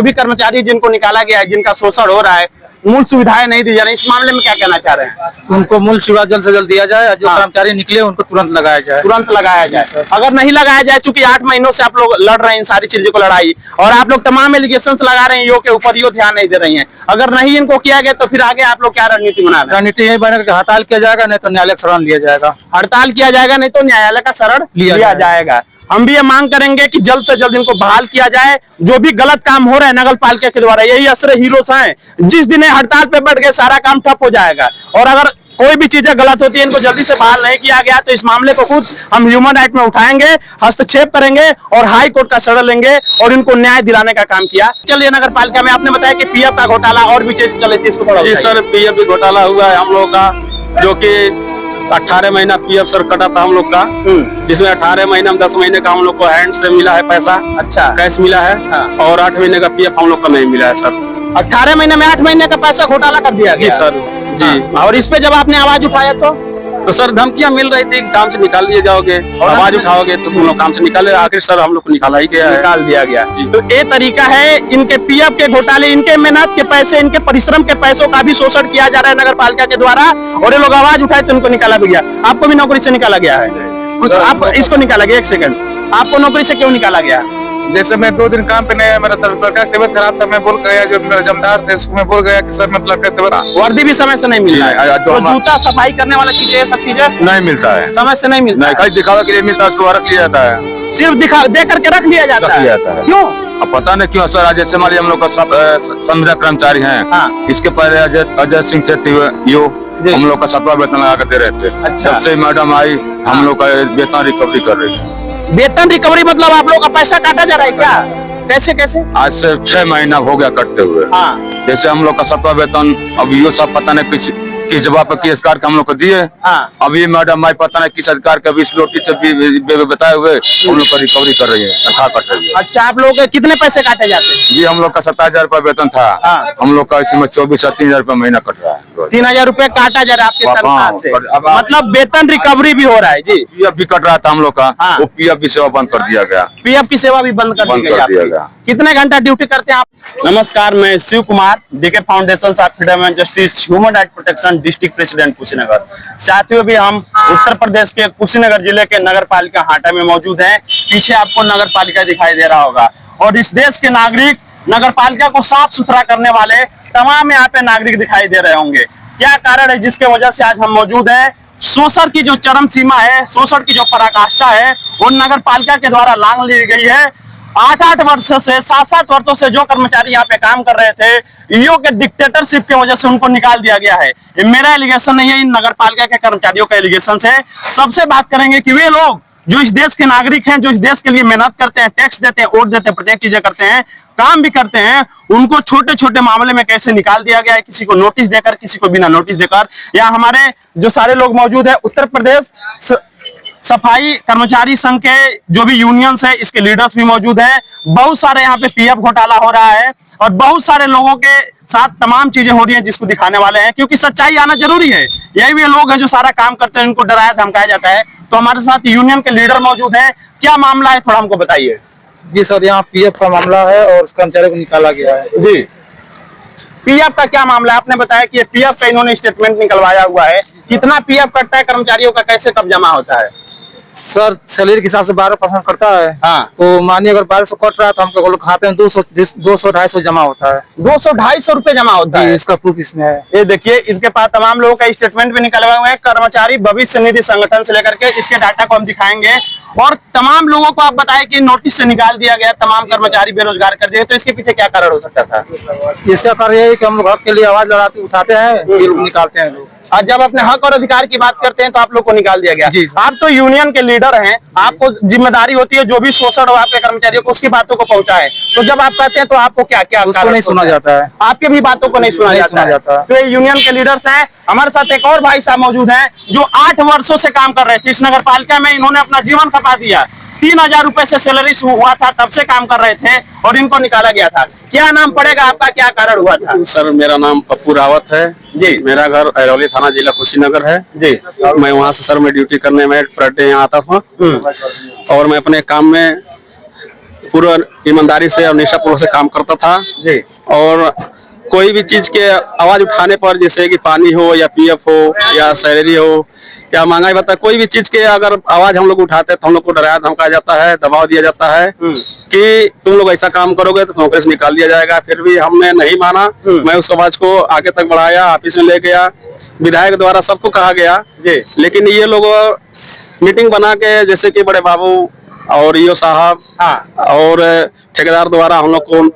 भी कर्मचारी जिनको निकाला गया है, जिनका शोषण हो रहा है, मूल सुविधाएं नहीं दी जा रही, इस मामले में क्या कहना चाह रहे हैं? उनको मूल सुविधा जल्द से जल्द दिया जाए, जो कर्मचारी निकले उनको तुरंत लगाया जाए। तुरंत लगाया जाए। अगर नहीं लगाया जाए, चूंकि 8 महीनों से आप लोग लड़ रहे हैं इन सारी चीजों को लड़ाई, और आप लोग तमाम एलिगेशन लगा रहे हैं यो के ऊपर, यो ध्यान नहीं दे रही है। अगर नहीं इनको किया गया तो फिर आगे आप लोग क्या रणनीति बना रहे हैं? रणनीति यही बनेगा, हड़ताल किया जाएगा, नहीं तो न्यायालय का शरण लिया जाएगा। हड़ताल किया जाएगा, नहीं तो न्यायालय का शरण लिया जाएगा। हम भी ये मांग करेंगे कि जल्द से जल्द इनको बहाल किया जाए। जो भी गलत काम हो रहा है नगर पालिका के द्वारा, यही असर हीरोज हैं, जिस दिन हड़ताल पे बैठ गए सारा काम ठप हो जाएगा। और अगर कोई भी चीजें गलत होती है, इनको जल्दी से बहाल नहीं किया गया तो इस मामले को खुद हम ह्यूमन राइट में उठाएंगे, हस्तक्षेप करेंगे और हाई कोर्ट का शरण लेंगे और इनको न्याय दिलाने का काम किया। चलिए, नगर पालिका में आपने बताया कि पीएफ का घोटाला और भी चीज चली थी, इसको थोड़ा जी सर, पीएफ भी घोटाला हुआ है हम लोग का, जो कि 18 महीना पीएफ सर कटा था हम लोग का, जिसमें 18 महीना में 10 महीने का हम लोग को हैंड से मिला है पैसा। अच्छा, कैश मिला है। हाँ। और 8 महीने का पीएफ हम लोग का नहीं मिला है सर। 18 महीने में 8 महीने का पैसा घोटाला कर दिया गया। जी सर, जी। और इस पे जब आपने आवाज उठाया तो सर धमकियां मिल रही थी, काम से निकाल दिए जाओगे और आवाज उठाओगे तो तुम लोग काम से निकाले। आखिर सर हम लोग को निकाला ही गया, निकाल दिया गया। तो ये तरीका है, इनके पीएफ के घोटाले, इनके मेहनत के पैसे, इनके परिश्रम के पैसों का भी शोषण किया जा रहा है नगर पालिका के द्वारा, और ये लोग आवाज उठाए तो उनको निकाला भी गया। आपको भी नौकरी से निकाला गया है? आप इसको निकाला गया, एक सेकंड, आपको नौकरी से क्यों निकाला गया? जैसे मैं 2 दिन काम पे नहीं आया, मेरा तबीयत खराब था, मैं बोल गया, जो मेरे जमदार थे उसको मैं बोल गया कि सर मैं वर्दी भी समय से नहीं मिल रहा है, तो जूता सफाई करने वाला चीजें, सब चीजें नहीं मिलता है, समय से नहीं मिलता है। कहीं दिखावा के लिए मिलता है, उसको रख लिया जाता है, सिर्फ दे करके रख लिया जाता है। क्यों? अब पता नहीं क्यों सर। जैसे हमारे हम लोग का संविदा कर्मचारी हैं, इसके पहले अजय सिंह यो हम लोग का 7वां वेतन लगा कर दे रहे थे। अच्छा। जब से मैडम आई हम लोग का वेतन रिकवरी कर रही है। वेतन रिकवरी मतलब आप लोग का पैसा काटा जा रहा है क्या? कैसे कैसे? आज से 6 महीना हो गया कटते हुए। हाँ। जैसे हम लोग का 7वां वेतन, अब यो सब पता नहीं किस जवाब पर किस अधिकार हम लोग को दिए। हाँ। अभी मैडम आई पता नहीं किस अधिकार का 20 नोटिस से बताए हुए हम लोग का रिकवरी कर रही है, तनख्वाह कट रही है। अच्छा, आप लोग के कितने पैसे काटे जाते हैं? जी हम लोग का 27,000 रुपया वेतन था। हाँ। हम लोग का इसमें 24 से 3,000 रुपया महीना कट रहा है। 3,000 रुपए काटा जा रहा है आपके तनख्वाह से, मतलब वेतन रिकवरी भी हो रहा है। जी, पीएफ भी कट रहा था हम लोग का। हाँ। वो पीएफ भी सेवा बंद कर दिया गया। पीएफ की सेवा भी बंद कर दी गई। कितने घंटा ड्यूटी करते हैं आप? नमस्कार, मैं Shiv Kumar, DK Foundation of Freedom and Justice Human Right Protection district president Kushinagar. साथियों, भी हम उत्तर प्रदेश के कुशीनगर जिले के नगर पालिका हाटा में मौजूद हैं। पीछे आपको नगर पालिका दिखाई दे रहा होगा, और इस देश के नागरिक, नगर पालिका को साफ सुथरा करने वाले तमाम यहाँ पे नागरिक दिखाई दे रहे होंगे। क्या कारण है जिसके वजह से आज हम मौजूद हैं? शोषण की जो चरम सीमा है, शोषण की जो पराकाष्ठा है, वो नगर पालिका के द्वारा लांघ ली गई है। 8-8 वर्ष से, 7-7 वर्षों से जो कर्मचारी यहाँ पे काम कर रहे थे, ईओ के डिक्टेटरशिप की वजह से उनको निकाल दिया गया है। ये मेरा एलिगेशन नहीं है, इन नगर पालिका के कर्मचारियों का एलिगेशन है। सबसे बात करेंगे कि वे लोग जो इस देश के नागरिक हैं, जो इस देश के लिए मेहनत करते हैं, टैक्स देते हैं, वोट देते हैं, प्रत्येक चीजें करते हैं, काम भी करते हैं, उनको छोटे छोटे मामले में कैसे निकाल दिया गया है, किसी को नोटिस देकर, किसी को बिना नोटिस देकर। या हमारे जो सारे लोग मौजूद है, उत्तर प्रदेश सफाई कर्मचारी संघ के जो भी यूनियंस है, इसके लीडर्स भी मौजूद हैं। बहुत सारे यहाँ पे पीएफ घोटाला हो रहा है, और बहुत सारे लोगों के साथ तमाम चीजें हो रही हैं जिसको दिखाने वाले हैं, क्योंकि सच्चाई आना जरूरी है। यही भी लोग हैं जो सारा काम करते हैं, इनको डराया धमकाया जाता है। तो हमारे साथ यूनियन के लीडर मौजूद हैं। क्या मामला है, थोड़ा हमको बताइए। जी सर, यहाँ पीएफ का मामला है और कर्मचारी को निकाला गया है। जी, पीएफ का क्या मामला है? आपने बताया कि पीएफ का इन्होंने स्टेटमेंट निकलवाया हुआ है। कितना पीएफ कटता है कर्मचारियों का, कैसे कब जमा होता है? सर सैलरी के हिसाब से 12% कटता है। हाँ। तो मानिए अगर 1200 कट रहा है तो हम लोग खाते हैं 200-250 जमा होता है। 200-250 रुपए जमा होता है। इसका प्रूफ इसमें है। ये देखिए, इसके पास तमाम लोगों का स्टेटमेंट भी निकलवाए हुए हैं, कर्मचारी भविष्य निधि संगठन से लेकर के। इसके डाटा को हम दिखाएंगे, और तमाम लोगों को आप बताएं कि नोटिस से निकाल दिया गया, तमाम कर्मचारी बेरोजगार कर दिए। तो इसके पीछे क्या कारण हो सकता था? इसका कारण यही कि हम लोग हक के लिए आवाज उठाते हैं, फिर निकालते हैं लोग। और जब अपने हक और अधिकार की बात करते हैं तो आप लोग को निकाल दिया गया। जी। आप तो यूनियन के लीडर हैं, आपको जिम्मेदारी होती है जो भी शोषण हो आपके कर्मचारियों को, उसकी बातों को पहुंचाए। तो जब आप कहते हैं तो आपको क्या क्या उसको नहीं सुना जाता है, आपके भी बातों को नहीं सुना जाता है। तो ये यूनियन के लीडर्स हैं। हमारे साथ एक और भाई साहब मौजूद हैं जो 8 वर्षों से काम कर रहे थे इस नगर पालिका में। इन्होंने अपना जीवन खपा दिया। 3,000 रुपए से सैलरी हुआ था, तब से काम कर रहे थे, और इनको निकाला गया था। क्या नाम पड़ेगा आपका, क्या कारण हुआ था? सर मेरा नाम पप्पू रावत है जी। मेरा घर अरौली थाना जिला कुशीनगर है जी। मैं वहाँ से सर मैं ड्यूटी करने में फ्राइडे यहाँ आता था, और मैं अपने काम में पूरा ईमानदारी से और निष्ठापूर्वक से काम करता था जी। और कोई भी चीज के आवाज उठाने पर, जैसे कि पानी हो या पीएफ हो या सैलरी हो या महंगाई भत्ता, कोई भी चीज के अगर आवाज हम लोग उठाते हैं तो हम लोग को डराया धमकाया जाता है, दबाव दिया जाता है कि तुम लोग ऐसा काम करोगे तो नौकरी से निकाल दिया जाएगा। फिर भी हमने नहीं माना। मैं उस आवाज को आगे तक बढ़ाया, ऑफिस में ले गया, विधायक द्वारा सबको कहा गया जी। लेकिन ये लोग मीटिंग बना के, जैसे कि बड़े बाबू और ईओ साहब और ठेकेदार द्वारा हम लोग को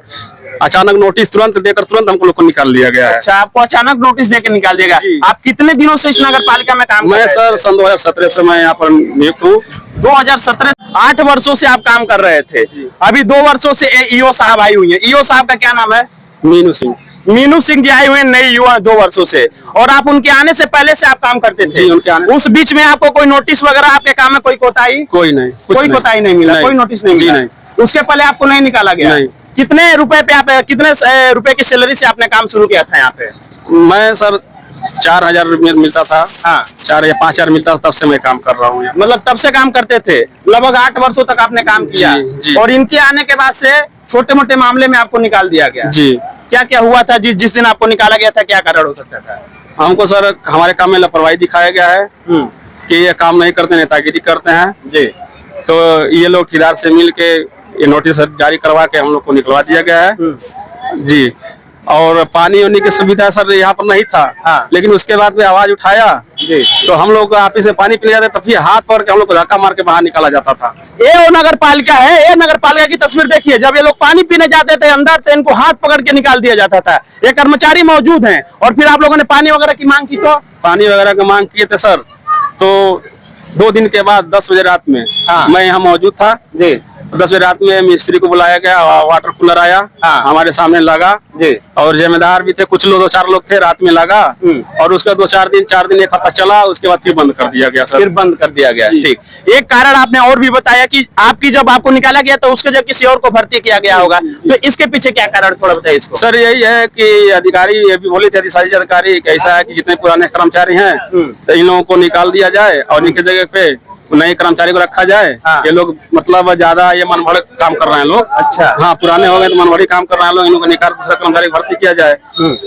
अचानक नोटिस तुरंत देकर तुरंत हमको लोग को निकाल दिया गया है। अच्छा, आपको अचानक नोटिस देकर निकाल दिया गया। आप कितने दिनों से इस नगर पालिका में काम कर रहे हैं? मैं सर सन 2017 से मैं यहाँ पर नियुक्त हूँ। 2017, 8 वर्षों से आप काम कर रहे थे। अभी 2 वर्षों से ईओ साहब आई हुई है। ईओ साहब का क्या नाम है? मीनू सिंह। मीनू सिंह जी आए हुए हैं, नई युवा 2 वर्षों से। और आप उनके आने से पहले से आप काम करते थे? जी, उनके आने। उस बीच में आपको कोई नोटिस वगैरह आपके काम में कोई कोताही? कोई नहीं, कोई कोताही नहीं मिला, कोई नोटिस नहीं मिला? उसके पहले आपको नहीं निकाला गया? नहीं। कितने रुपए पे आप, कितने रुपए की सैलरी से आपने काम शुरू किया था यहाँ पे? मैं सर 4000 मिलता था। हाँ, 4 या 5000 मिलता था, तब से मैं काम कर रहा हूँ। मतलब तब से काम करते थे? लगभग 8 वर्षों तक आपने काम किया। जी। और इनके आने के बाद से छोटे मोटे मामले में आपको निकाल दिया गया जी। क्या क्या हुआ था जिस दिन आपको निकाला गया था? क्या कारण हो सकता था? हमको सर हमारे काम में लापरवाही दिखाया गया है कि ये काम नहीं करते, नेतागिरी करते हैं जी। तो ये लोग ठेकेदार से मिल के ये नोटिस जारी करवा के हम लोग को निकलवा दिया गया है जी। और पानी होने की सुविधा सर यहाँ पर नहीं था। लेकिन उसके बाद में आवाज उठाया जी, तो हम लोग ऑफिस से पानी पीने जाते, तभी हाथ पकड़ के हम लोग को धक्का मार के बाहर निकाला जाता था। ये वो नगर पालिका है। ये नगर पालिका की तस्वीर देखिए। जब ये लोग पानी पीने जाते थे अंदर, तो इनको हाथ पकड़ के निकाल दिया जाता था। ये कर्मचारी मौजूद हैं। और फिर आप लोगों ने पानी वगैरह की मांग की? तो पानी वगैरह की मांग किए थे सर। तो 2 दिन के बाद 10 बजे रात में मैं यहाँ मौजूद था जी। 10 बजे रात में मिस्त्री को बुलाया गया, वाटर कूलर आया, हमारे सामने लगा जी। और जिम्मेदार भी थे, कुछ लोग 2-4 लोग थे, रात में लगा। और उसके 4 दिन 1 हफ्ता चला, उसके बाद फिर बंद कर दिया गया सर। फिर बंद कर दिया गया, ठीक। एक कारण आपने और भी बताया कि आपकी जब आपको निकाला गया तो उसके जब किसी और को भर्ती किया गया होगा, तो इसके पीछे क्या कारण, थोड़ा बताइए इसको। सर यही है कि अधिकारी ये भी बोले थे, अधिकारी ऐसा है कि जितने पुराने कर्मचारी हैं तो इन लोगों को निकाल दिया जाए और इनके जगह पे नए कर्मचारी को रखा जाए। ये लोग मतलब ज्यादा ये मनभड़ काम कर रहे हैं लोग। अच्छा, हाँ, पुराने हो गए तो मनभड़ी काम कर रहे हैं लोग। इनको निकाल दूसरा कर्मचारी भर्ती किया जाए।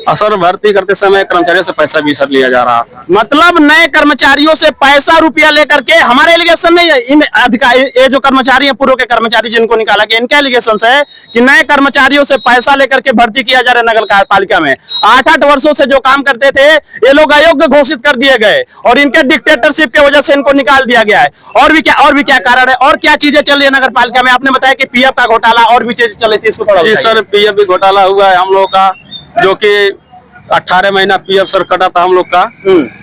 और सर भर्ती करते समय कर्मचारियों से पैसा भी सर लिया जा रहा था। मतलब नए कर्मचारियों से पैसा रुपया लेकर के, हमारे एलिगेशन नहीं है, इन अधिकारी, ये जो कर्मचारी हैं, पूर्व के कर्मचारी जिनको निकाला गया, इनके एलिगेशन है कि नए कर्मचारियों से पैसा लेकर के भर्ती किया जा रहा है नगर पालिका में। 8-8 वर्षों से जो काम करते थे ये लोग अयोग्य घोषित कर दिए गए और इनके डिक्टेटरशिप की वजह से इनको निकाल दिया गया है। और भी क्या कारण है और क्या चीजें चल रही है नगर पालिका में? आपने बताया कि पीएफ का घोटाला और भी चीजें चल रही थी, इसको थोड़ा जी सर, पीएफ भी घोटाला हुआ है हम लोग का, जो कि 18 महीना पीएफ सर कटा था हम लोग का,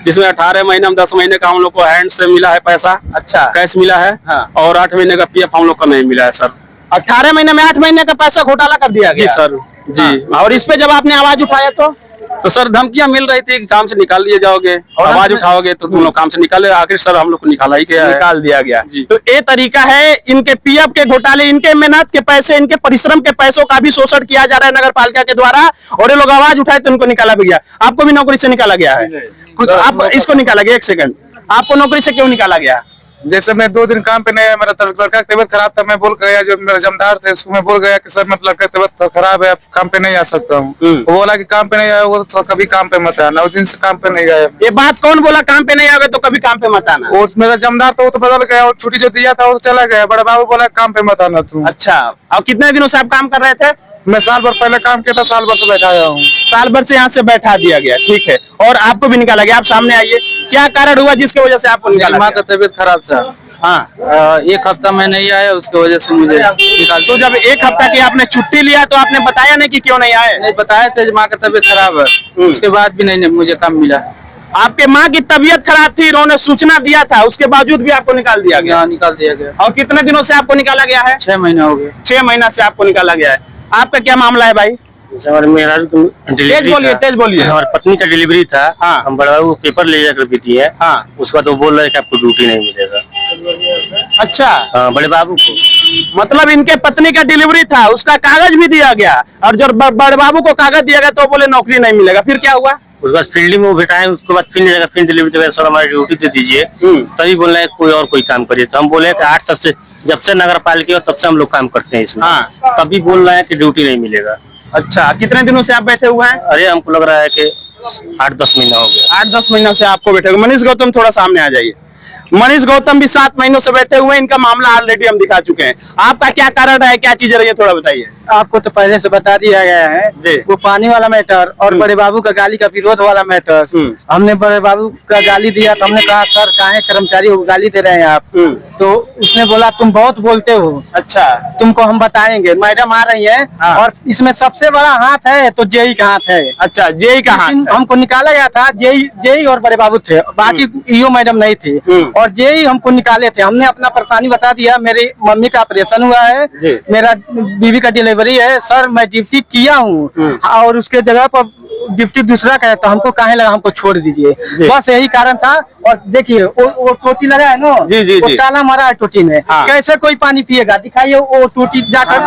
जिसमें 18 महीने में 10 महीने का हम लोग को हैंड से मिला है पैसा। अच्छा, कैश मिला है। और 8 महीने का पीएफ हम लोग को नहीं मिला है सर। 18 महीने में 8 महीने का पैसा घोटाला कर दिया गया? जी सर जी। और इस पे जब आपने आवाज उठाया तो सर धमकियां मिल रही थी कि काम से निकाल दिए जाओगे, आवाज उठाओगे तो तुम लोग काम से निकाले। आखिर सर हम लोग को निकाला ही गया, निकाल दिया गया। तो ये तरीका है इनके पीएफ के घोटाले, इनके मेहनत के पैसे, इनके परिश्रम के पैसों का भी शोषण किया जा रहा है नगर पालिका के द्वारा। और ये लोग आवाज उठाए तो इनको निकाला भी गया। आपको भी नौकरी से निकाला गया है? आप इसको निकाला गया, 1 सेकंड, आपको नौकरी से क्यों निकाला गया? जैसे मैं 2 दिन काम पे नहीं आया, मेरा लड़का की तबीयत खराब था। मैं बोल गया, जो मेरा जमदार थे उसको मैं बोल गया कि सर मेरा लड़का की तबीयत खराब है, आप काम पे नहीं आ सकता हूँ। वो बोला कि काम पे नहीं आया वो तो कभी काम पे मत आना। उस दिन से काम पे नहीं आया। ये बात कौन बोला, काम पे नहीं आओगे तो कभी काम पे मत आना? वो मेरा जमदार था, वो तो बदल गया और छुट्टी जो दिया था वो चला गया। बड़ा बाबू बोला काम पे मत आना तू। अच्छा, और कितने दिनों से आप काम कर रहे थे? मैं साल भर पहले काम किया था, साल भर से बैठाया हूँ। साल भर से यहाँ से बैठा दिया गया, ठीक है। और आपको भी निकाला गया, आप सामने आइए। क्या कारण हुआ जिसकी वजह से आपको निकाला? माँ का तबीयत खराब था। हाँ, 1 हफ्ता मैं नहीं आया, उसकी वजह से मुझे निकाल। तो जब 1 हफ्ता की आपने छुट्टी लिया तो आपने बताया नहीं कि क्यों नहीं आए? नहीं बताया थे, माँ का तबीयत खराब है, उसके बाद भी नहीं मुझे काम मिला। आपके माँ की तबीयत खराब थी, इन्होंने सूचना दिया था, उसके बावजूद भी आपको निकाल दिया गया? निकाल दिया गया। और कितने दिनों से आपको निकाला गया है? 6 महीना हो गए। 6 महीना से आपको निकाला गया है। आपका क्या मामला है भाई? तेज बोलिए। हमारी पत्नी का डिलीवरी था। हाँ। हम बड़ा बाबू पेपर ले जाकर भी दिए। हाँ। उसका तो बोल रहे कि आपको ड्यूटी नहीं मिलेगा। अच्छा, हाँ, बड़े बाबू को। मतलब इनके पत्नी का डिलीवरी था, उसका कागज भी दिया गया और जब बड़े बाबू को कागज दिया गया तो बोले नौकरी नहीं मिलेगा। फिर क्या हुआ? उसके बाद फील्डिंग में वो बिठाए, उसके बाद फिर जगह फिर डिलीवरी देगा, सर हमारी ड्यूटी दे दीजिए। तभी बोल रहे हैं कोई और कोई काम करिए। तो हम बोले कि 8 साल से जब से नगर पालिका तब से हम लोग काम करते हैं इसमें। हाँ। तभी बोल रहे हैं कि ड्यूटी नहीं मिलेगा। अच्छा, कितने दिनों से आप बैठे हुए हैं? अरे हमको लग रहा है कि 8-10 महीना हो गया। 8-10 महीनों से आपको बैठे हुए। मनीष गौतम थोड़ा सामने आ जाइए। मनीष गौतम भी 7 महीनों से बैठे हुए हैं। इनका मामला ऑलरेडी हम दिखा चुके हैं। आपका क्या कारण है, क्या चीज रही है, थोड़ा बताइए। आपको तो पहले से बता दिया गया है जी। वो पानी वाला मैटर और बड़े बाबू का गाली का विरोध वाला मैटर। हमने बड़े बाबू का गाली दिया तो हमने कहा सर काहे कर्मचारी को गाली दे रहे हैं आप? तो उसने बोला तुम बहुत बोलते हो, अच्छा, तुमको हम बताएंगे। मैडम आ रही है हाँ। और इसमें सबसे बड़ा हाथ है तो जेई का हाथ है। अच्छा, जेई का हाथ लेकिन है। हमको निकाला गया था, जेई और बड़े बाबू थे, बाकी ईओ मैडम नहीं थी। और जेई हमको निकाले थे। हमने अपना परेशानी बता दिया, मेरी मम्मी का ऑपरेशन हुआ है, जी। मेरा बीवी का डिलीवरी है, सर मैं ड्यूटी किया हूँ और उसके जगह पर ड्यूटी दूसरा का है, तो हमको काहे लगा हमको छोड़ दीजिए। बस यही कारण था। और देखिए वो टोटी लगा है ना, जी, जी, वो जी। ताला मारा है टोटी में। हाँ। कैसे कोई पानी पिएगा? दिखाइए वो टोटी जाकर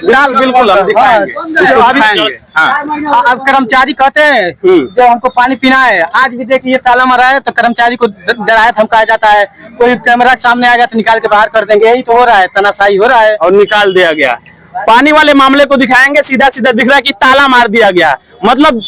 डाल। बिल्कुल हम दिखाएंगे, तो अभी दिखाएंगे। हाँ। अब कर्मचारी कहते हैं जो हमको पानी पीना है, आज भी देखिए ताला मारा है, तो कर्मचारी को डराया धमकाया जाता है। कोई कैमरा के सामने आएगा तो निकाल के बाहर कर देंगे। यही तो हो रहा है, तनाशाही हो रहा है। और निकाल दिया गया। पानी वाले मामले को दिखाएंगे, सीधा सीधा दिख रहा है कि ताला मार दिया गया। मतलब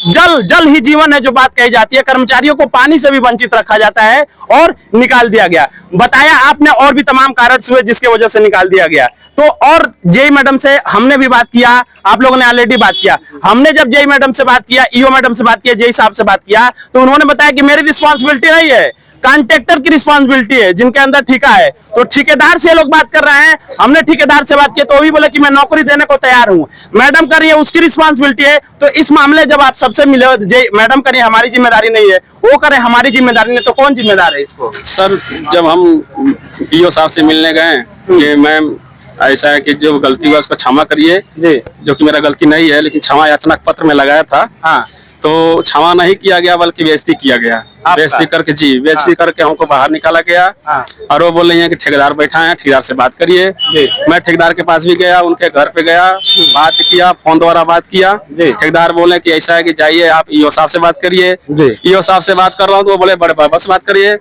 जल ही जीवन है जो बात कही जाती है। कर्मचारियों को पानी से भी वंचित रखा जाता है और निकाल दिया गया। बताया आपने और भी तमाम कारण हुए जिसके वजह से निकाल दिया गया। तो और जेई मैडम से हमने भी बात किया, आप लोगों ने ऑलरेडी बात किया। हमने जब जेई मैडम से बात किया, ईओ मैडम से बात किया, जेई साहब से बात किया, तो उन्होंने बताया कि मेरी रिस्पॉन्सिबिलिटी नहीं है, कॉन्ट्रैक्टर की रिस्पॉन्सिबिलिटी है जिनके अंदर ठेका है। तो ठेकेदार से लोग बात कर रहे हैं। हमने ठेकेदार से बात की तो वो भी बोले कि मैं नौकरी देने को तैयार हूं। मैडम कर रही है, उसकी रिस्पॉन्सिबिलिटी है। तो इस मामले जब आप सबसे मिले, मैडम करिए हमारी जिम्मेदारी नहीं है, वो करे हमारी जिम्मेदारी नहीं, तो कौन जिम्मेदार है इसको? सर जब हम ईओ साहब से मिलने गए कि मैम ऐसा है कि जो गलती हुआ उसको क्षमा करिए, जो कि मेरा गलती नहीं है, लेकिन क्षमा याचना पत्र में लगाया था। हाँ। तो क्षमा नहीं किया गया बल्कि बेइज्जती किया गया। बेइज्जती करके बेइज्जती करके हमको बाहर निकाला गया। और वो बोल रही है कि ठेकेदार बैठा है, ठेकेदार से बात करिए। मैं ठेकेदार के पास भी गया, उनके घर पे गया, बात किया, फोन द्वारा बात किया। ठेकेदार बोले कि ऐसा है कि जाइए आप ईओ साहब से बात करिए। ईओ साहब से बात कर रहा हूँ तो वो बोले बड़े बाबू से बात करिए।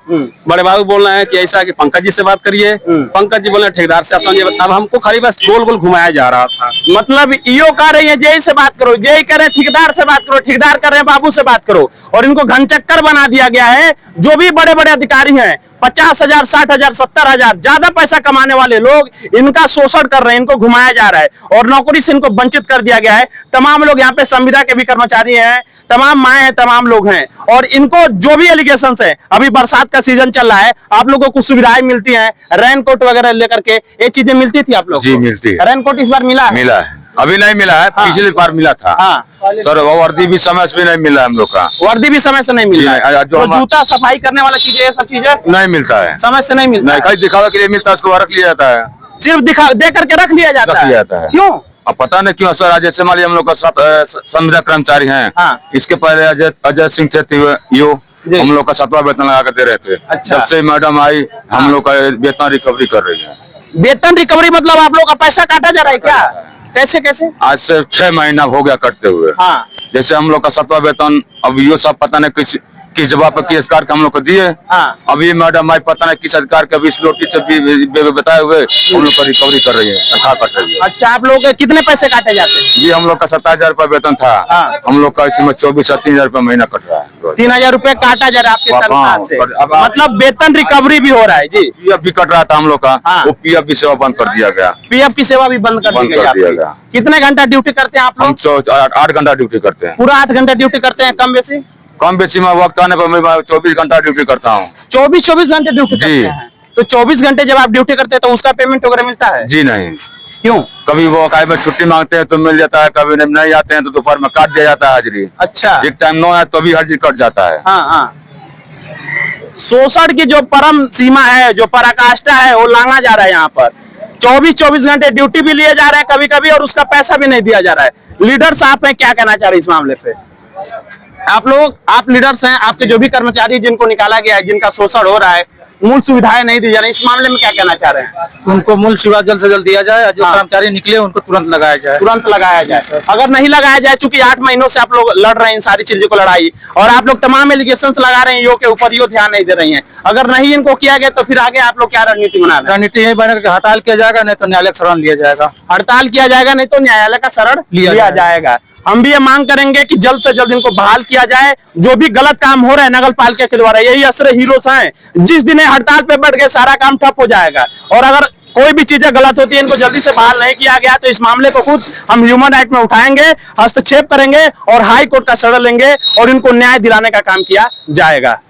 बड़े बाबू बोल रहे हैं कि ऐसा है कि पंकज जी से बात करिए। पंकज जी बोले ठेकेदार से आप समझिए। अब हमको खाली बस गोल गोल घुमाया जा रहा था। मतलब ईओ कह रही है जेई से बात करो, जेई कह रहे हैं ठेकेदार से बात करो, ठेकेदार कर रहे हैं बाबू से बात करो। और इनको घनचक्कर बना दिया गया है। जो भी बड़े बड़े अधिकारी हैं, 50,000, 60,000, 70,000 ज्यादा पैसा कमाने वाले लोग इनका शोषण कर रहे हैं, इनको घुमाया जा रहा है और नौकरी से इनको वंचित कर दिया गया है। तमाम लोग यहाँ पे संविदा के भी कर्मचारी हैं, तमाम माएँ हैं, तमाम लोग हैं। और इनको जो भी एलिगेशन है, अभी बरसात का सीजन चल रहा है, आप लोगों को सुविधाएं मिलती हैं, रेनकोट वगैरह लेकर के, ये चीजें मिलती थी आप लोग? जी मिलती है। रेनकोट इस बार मिला है? मिला है, अभी नहीं मिला है। हाँ। पिछली बार मिला था। हाँ। सर वो वर्दी भी समय से भी नहीं मिला हम लोग का। वर्दी भी समय से नहीं मिल रहा है। जो तो जूता सफाई करने वाला चीजें, ये सब चीजें नहीं मिलता है, समय से नहीं मिलता नहीं है। कहीं दिखावा के लिए मिलता है, उसको रख लिया जाता है, सिर्फ दिखा दे करके रख लिया जाता रख लिया जाता है। क्यों? अब पता नहीं क्यों सर। जैसे मान हम लोग का संविदा कर्मचारी हैं। हाँ। इसके पहले अजय सिंह थे ईओ, हम लोग का 7वां वेतन लगा कर दे रहे थे। अच्छा। जब से मैडम आई हम लोग का वेतन रिकवरी कर रही है। वेतन रिकवरी मतलब आप लोग का पैसा काटा जा रहा है क्या? कैसे कैसे? आज से 6 महीना हो गया कटते हुए। हाँ। जैसे हम लोग का 7वां वेतन, अब यो सब पता नहीं किस जवाब पर किस अधिकार के हम लोग को दिए। हाँ। अभी मैडम आई पता नहीं किस अधिकार के 20 लोटी से भी बताए हुए हम लोग का रिकवरी कर रही है, तनख्वाह कट रही है। अच्छा, आप लोग के कितने पैसे काटे जाते हैं? ये हम लोग का 27,000 रुपया वेतन था। हाँ। हम लोग का इसमें 24 या 3,000 रुपया महीना कट रहा है। 3,000 रुपए काटा जा रहा है आपके हाँ, तनख्वाह से। अब मतलब वेतन रिकवरी भी हो रहा है जी। पीएफ भी कट रहा था हम लोग का। हाँ। वो पीएफ भी सेवा बंद कर दिया गया। पीएफ की सेवा भी बंद कर दी बंद गई कर दिया आपकी। गया। कितने घंटा ड्यूटी करते हैं आप हम लोग? 8 घंटा ड्यूटी करते हैं। पूरा 8 घंटा ड्यूटी करते हैं कम बेसी? कम बेसी में वक्त आने पर मैं 24 घंटा ड्यूटी करता हूँ। 24 घंटे ड्यूटी करते जी। हैं? तो 24 घंटे जब आप ड्यूटी करते हैं तो उसका पेमेंट वगैरह मिलता है? जी नहीं। क्यों? कभी वो काय में छुट्टी मांगते हैं तो मिल जाता है, कभी नहीं आते हैं तो दोपहर में काट दिया जाता है हाजिरी। अच्छा। एक टाइम 9 है तो भी हाजिरी कट जाता है। हाँ हाँ। शोषण की जो परम सीमा है, जो पराकाष्ठा है, वो लांघा जा रहा है यहाँ पर। 24 घंटे ड्यूटी भी लिए जा रहे हैं कभी कभी और उसका पैसा भी नहीं दिया जा रहा है। लीडर्स आप हैं, क्या कहना चाह रहे हैं इस मामले पे? आप लीडर्स हैं, आपके जो भी कर्मचारी जिनको निकाला गया है, जिनका शोषण हो रहा है, मूल सुविधाएं नहीं दी जा रही, इस मामले में क्या कहना चाह रहे हैं? उनको मूल सेवा जल्द से जल्द दिया जाए, जो कर्मचारी निकले उनको तुरंत लगाया जाए। तुरंत लगाया जाए। अगर नहीं लगाया जाए, चूंकि 8 महीनों से आप लोग लड़ रहे हैं इन सारी चीजों को लड़ाई, और आप लोग तमाम एलिगेशन लगा रहे हैं यो के ऊपर, यो ध्यान नहीं दे रही हैं, अगर नहीं इनको किया गया तो फिर आगे आप लोग क्या रणनीति बना रहे हैं? रणनीति यही बने कि हड़ताल किया जाएगा, नहीं तो न्यायालय का शरण लिया जाएगा। हड़ताल किया जाएगा, नहीं तो न्यायालय का शरण लिया जाएगा। हम भी ये मांग करेंगे कि जल्द से जल्द इनको बहाल किया जाए। जो भी गलत काम हो रहा है नगर पालिका के द्वारा, यही असर हीरोज हैं। जिस दिन ये हड़ताल पे बैठ गए सारा काम ठप हो जाएगा, और अगर कोई भी चीजें गलत होती है इनको जल्दी से बहाल नहीं किया गया तो इस मामले को खुद हम ह्यूमन राइट में उठाएंगे, हस्तक्षेप करेंगे और हाई कोर्ट का शरण लेंगे और इनको न्याय दिलाने का काम किया जाएगा।